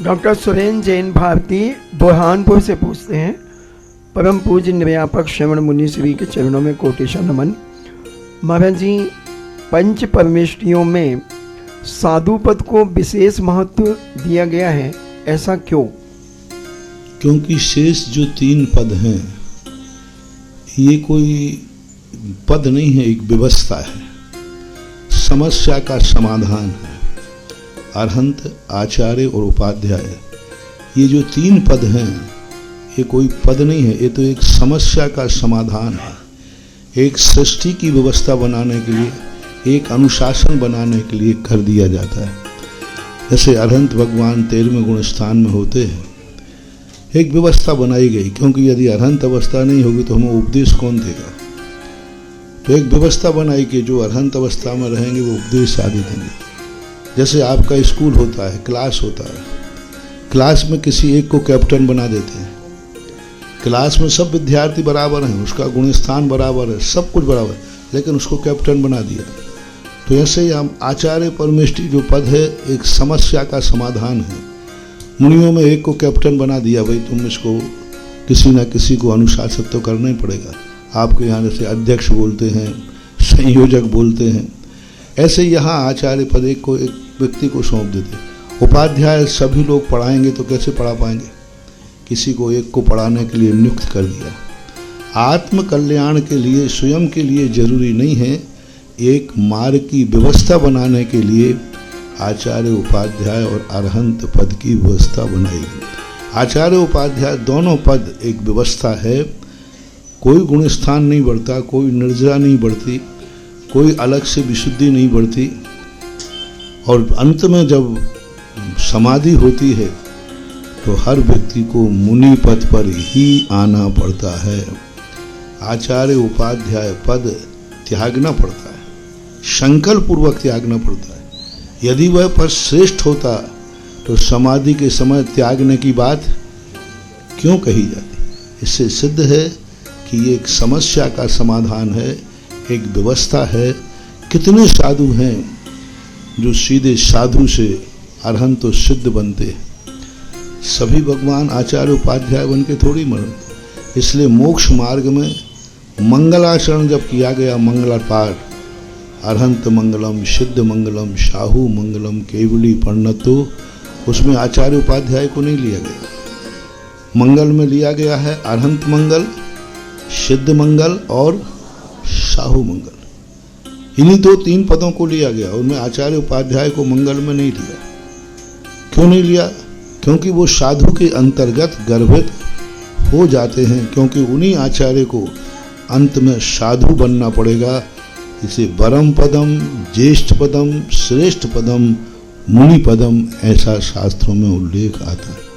Doctor Surendra Jain Bharti Burhanpur से पूछते हैं, परम पूज्य निर्व्यापक श्रवण मुनि श्री के चरणों में कोटेशन नमन। महाराज जी, पंच परमेष्टियों में साधु पद को विशेष महत्व दिया गया है, ऐसा क्यों? क्योंकि शेष जो 3 पद हैं ये कोई पद नहीं है, एक व्यवस्था है, समस्या का समाधान है। अरहंत, आचार्य और उपाध्याय, ये जो 3 पद हैं ये कोई पद नहीं है, ये तो एक समस्या का समाधान है। एक सृष्टि की व्यवस्था बनाने के लिए, एक अनुशासन बनाने के लिए कर दिया जाता है। जैसे अरहंत भगवान 13वें गुण स्थान में होते हैं, एक व्यवस्था बनाई गई, क्योंकि यदि अरहंत अवस्था नहीं होगी तो हमें उपदेश कौन देगा। तो एक व्यवस्था बनाई कि जो अरहंत अवस्था में रहेंगे वो उपदेश आदि देंगे। जैसे आपका स्कूल होता है, क्लास होता है, क्लास में किसी एक को कैप्टन बना देते हैं। क्लास में सब विद्यार्थी बराबर हैं, उसका गुणस्थान बराबर है, सब कुछ बराबर है, लेकिन उसको कैप्टन बना दिया। तो ऐसे ही हम आचार्य परमेष्टि जो पद है एक समस्या का समाधान है। मुनियों में एक को कैप्टन बना दिया, भाई तुम इसको किसी ना किसी को अनुशासित तो करना ही पड़ेगा। आपके यहाँ जैसे अध्यक्ष बोलते हैं, संयोजक बोलते हैं, ऐसे यहाँ आचार्य पद एक व्यक्ति को सौंप देते। उपाध्याय सभी लोग पढ़ाएंगे तो कैसे पढ़ा पाएंगे, किसी को एक को पढ़ाने के लिए नियुक्त कर दिया। आत्म कल्याण के लिए, स्वयं के लिए जरूरी नहीं है, एक मार्ग की व्यवस्था बनाने के लिए आचार्य उपाध्याय और अरहंत पद की व्यवस्था बनाई गई। आचार्य उपाध्याय दोनों पद एक व्यवस्था है, कोई गुणस्थान नहीं बढ़ता, कोई निर्जरा नहीं बढ़ती, कोई अलग से विशुद्धि नहीं बढ़ती, और अंत में जब समाधि होती है तो हर व्यक्ति को मुनि पद पर ही आना पड़ता है। आचार्य उपाध्याय पद त्यागना पड़ता है, संकल्प पूर्वक त्यागना पड़ता है। यदि वह पद श्रेष्ठ होता तो समाधि के समय त्यागने की बात क्यों कही जाती। इससे सिद्ध है कि ये एक समस्या का समाधान है, एक व्यवस्था है। कितने साधु हैं जो सीधे साधु से अरहंत तो सिद्ध बनते हैं, सभी भगवान आचार्य उपाध्याय बन के थोड़ी मरते। इसलिए मोक्ष मार्ग में मंगलाचरण जब किया गया, मंगला पाठ, अरहंत मंगलम, सिद्ध मंगलम, शाहू मंगलम, केवली पर्णतो, उसमें आचार्य उपाध्याय को नहीं लिया गया। मंगल में लिया गया है अरहंत मंगल, सिद्ध मंगल और शाहू मंगल। इन्हीं 2-3 पदों को लिया गया, उनमें आचार्य उपाध्याय को मंगल में नहीं लिया। क्यों नहीं लिया? क्योंकि वो साधु के अंतर्गत गर्भित हो जाते हैं, क्योंकि उन्हीं आचार्य को अंत में साधु बनना पड़ेगा। इसे परम पदम, ज्येष्ठ पदम, श्रेष्ठ पदम, मुनि पदम ऐसा शास्त्रों में उल्लेख आता है।